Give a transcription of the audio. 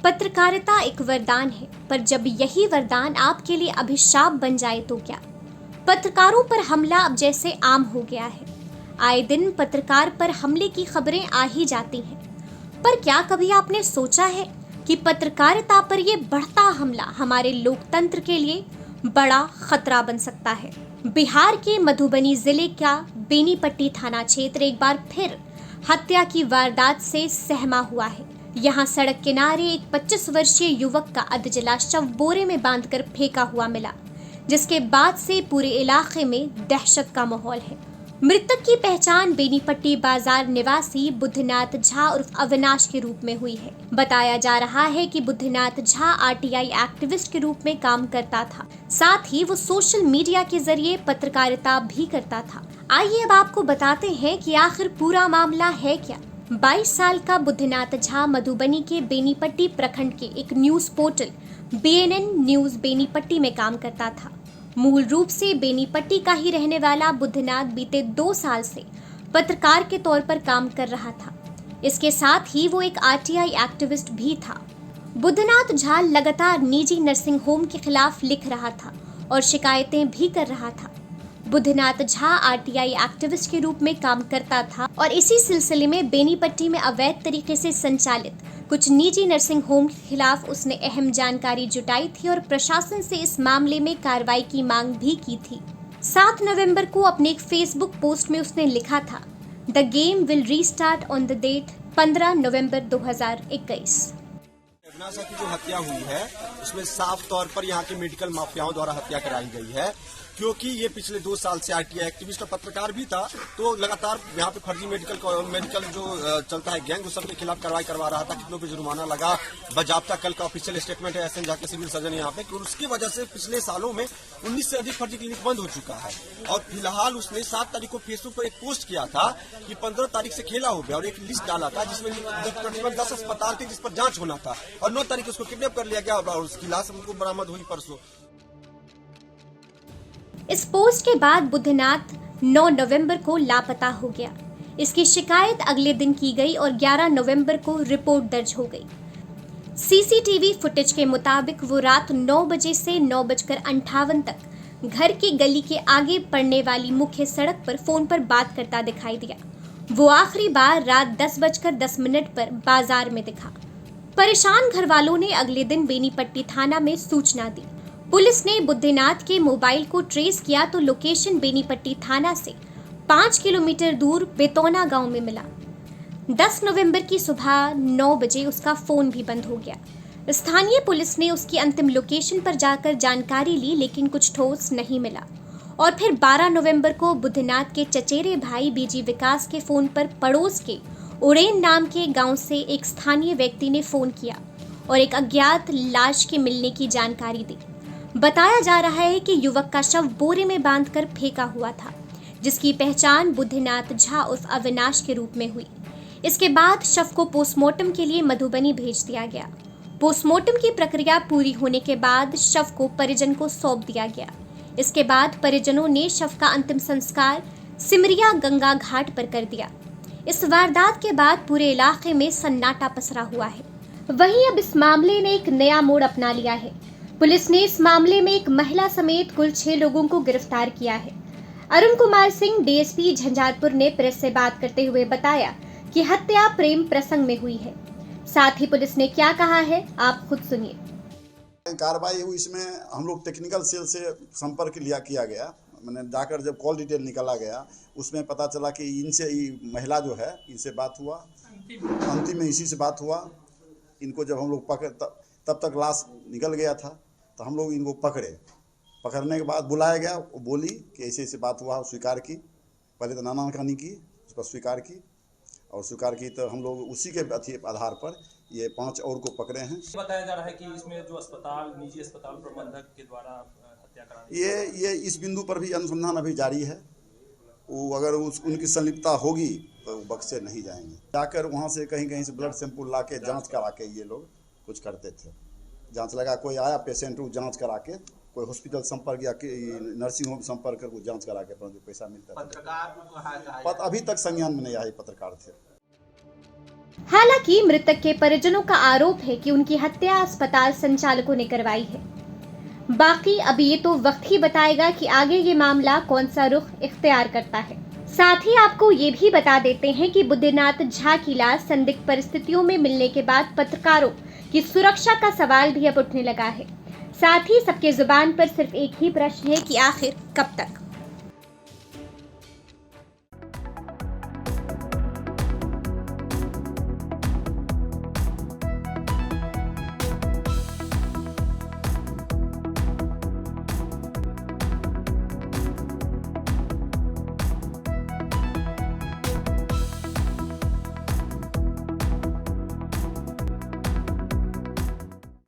पत्रकारिता एक वरदान है, पर जब यही वरदान आपके लिए अभिशाप बन जाए तो क्या। पत्रकारों पर हमला अब जैसे आम हो गया है। आए दिन पत्रकार पर हमले की खबरें आ ही जाती हैं। पर क्या कभी आपने सोचा है कि पत्रकारिता पर यह बढ़ता हमला हमारे लोकतंत्र के लिए बड़ा खतरा बन सकता है। बिहार के मधुबनी जिले का बेनीपट्टी थाना क्षेत्र एक बार फिर हत्या की वारदात से सहमा हुआ है। यहाँ सड़क किनारे एक 25 वर्षीय युवक का अधजला शव बोरे में बांधकर फेंका हुआ मिला, जिसके बाद से पूरे इलाके में दहशत का माहौल है। मृतक की पहचान बेनीपट्टी बाजार निवासी बुद्धनाथ झा उर्फ अविनाश के रूप में हुई है। बताया जा रहा है कि बुद्धनाथ झा आरटीआई एक्टिविस्ट के रूप में काम करता था, साथ ही वो सोशल मीडिया के जरिए पत्रकारिता भी करता था। आइए अब आपको बताते हैं कि आखिर पूरा मामला है क्या। 22 साल का बुद्धनाथ झा मधुबनी के बेनीपट्टी प्रखंड के एक news portal BNN news Benipatti में काम करता था। मूल रूप से बेनीपट्टी का ही रहने वाला बुद्धनाथ बीते 2 साल से पत्रकार के तौर पर काम कर रहा था। इसके साथ ही वो एक RTI एक्टिविस्ट भी था। बुद्धनाथ झा लगातार निजी नर्सिंग होम के खिलाफ लिख रहा था और शिकायतें भी कर रहा था। बुद्धनाथ झा RTI एक्टिविस्ट के रूप में काम करता था और इसी सिलसिले में बेनीपट्टी में अवैध तरीके से संचालित कुछ निजी नर्सिंग होम के खिलाफ उसने अहम जानकारी जुटाई थी और प्रशासन से इस मामले में कार्रवाई की मांग भी की थी। 7 नवंबर को अपने एक फेसबुक पोस्ट में उसने लिखा था, the game will restart on the date 15 November 2021। की जो हत्या हुई है उसमें साफ तौर पर यहाँ के मेडिकल माफियाओं द्वारा हत्या कराई गई है, क्योंकि ये पिछले 2 साल से RTI एक्टिविस्ट और पत्रकार भी था, तो लगातार यहाँ पे फर्जी मेडिकल जो चलता है गैंग, उस सबके खिलाफ कार्रवाई करवा रहा था। कितनों पे जुर्माना लगा, बाजाबता कल का ऑफिशियल स्टेटमेंट है SN झा के सिविल सर्जन यहाँ पे, उसकी वजह से पिछले सालों में 19 से अधिक फर्जी क्लिनिक बंद हो चुका है। और फिलहाल उसने 7 तारीख को फेसबुक पर एक पोस्ट किया था कि 15 तारीख से खेला हो गया और एक लिस्ट डाला था जिसमें 10 अस्पताल थे जिस पर जांच होना था, और 9 तारीख उसको किडनैप कर लिया गया और उसकी लाश हमको बरामद हुई परसों। इस पोस्ट के बाद बुद्धनाथ 9 नवंबर को लापता हो गया। इसकी शिकायत अगले दिन की गई और 11 नवंबर को रिपोर्ट दर्ज हो गई। CCTV फुटेज के मुताबिक वो रात 9 बजे से 9:58 तक घर की गली के आगे पड़ने वाली मुख्य सड़क पर फोन पर बात करता दिखाई दिया। वो आखिरी बार रात 10:10 पर बाजार में दिखा। परेशान घर वालों ने अगले दिन बेनीपट्टी थाना में सूचना दी। पुलिस ने बुद्धनाथ के मोबाइल को ट्रेस किया तो लोकेशन बेनीपट्टी थाना से 5 किलोमीटर दूर बेतौना गांव में मिला। 10 नवंबर की सुबह 9 बजे उसका फोन भी बंद हो गया। स्थानीय पुलिस ने उसकी अंतिम लोकेशन पर जाकर जानकारी ली, लेकिन कुछ ठोस नहीं मिला। और फिर 12 नवंबर को बुद्धनाथ के चचेरे भाई BG विकास के फोन पर पड़ोस के उड़ेन नाम के गांव से एक स्थानीय व्यक्ति ने फोन किया और एक अज्ञात लाश के मिलने की जानकारी दी। बताया जा रहा है कि युवक का शव बोरे में बांधकर फेंका हुआ था, जिसकी पहचान बुद्धनाथ झा उर्फ अविनाश के रूप में हुई। इसके बाद शव को पोस्टमार्टम के लिए मधुबनी भेज दिया गया। पोस्टमार्टम की प्रक्रिया पूरी होने के बाद शव को परिजन को सौंप दिया गया। इसके बाद परिजनों ने शव का अंतिम संस्कार सिमरिया गंगा घाट पर कर दिया। इस वारदात के बाद पूरे इलाके में सन्नाटा पसरा हुआ है। वहीं अब इस मामले ने एक नया मोड़ अपना लिया है। पुलिस ने इस मामले में एक महिला समेत कुल 6 लोगों को गिरफ्तार किया है। अरुण कुमार सिंह DSP झंझारपुर ने प्रेस से बात करते हुए बताया कि हत्या प्रेम प्रसंग में हुई है। साथ ही पुलिस ने क्या कहा है, आप खुद सुनिए। कार्रवाई हुई, इसमें हम लोग टेक्निकल सेल से संपर्क किया गया। मैंने जाकर जब कॉल डिटेल निकाला गया, उसमें पता चला कि इनसे महिला जो है इनसे बात हुआ, अंतिम में इसी से बात हुआ। इनको जब हम लोग तब तक लाश निकल गया था, तो हम लोग इनको पकड़ने के बाद बुलाया गया। वो बोली कि ऐसे ऐसे बात हुआ, स्वीकार की। पहले तो नाना कहानी की, उस पर स्वीकार की, तो हम लोग उसी के आधार पर ये 5 और को पकड़े हैं। बताया जा रहा है कि इसमें जो निजी अस्पताल प्रबंधक के द्वारा हत्या कराई, ये इस बिंदु पर भी अनुसंधान अभी जारी है। वो अगर उनकी संलिप्तता होगी तो बख्शे नहीं जाएंगे। जाकर वहाँ से कहीं से ब्लड सैंपल ला के जाँच करा के ये लोग कुछ करते थे। जांच लगा, कोई आया पेशेंट को जांच करा के, कोई हॉस्पिटल संपर्क या नर्सिंग होम संपर्क कर जांच करा के जो पैसा मिलता था। अभी तक संज्ञान में नहीं आए पत्रकार थे। हालांकि मृतक के परिजनों का आरोप है कि उनकी हत्या अस्पताल संचालकों ने करवाई है। बाकी अभी ये तो वक्त ही बताएगा कि आगे ये मामला कौन सा रुख इख्तियार करता है। साथ ही आपको ये भी बता देते हैं कि बुद्धिनाथ झा की लाश संदिग्ध परिस्थितियों में मिलने के बाद पत्रकारों की सुरक्षा का सवाल भी अब उठने लगा है। साथ ही सबके जुबान पर सिर्फ एक ही प्रश्न है कि आखिर कब तक।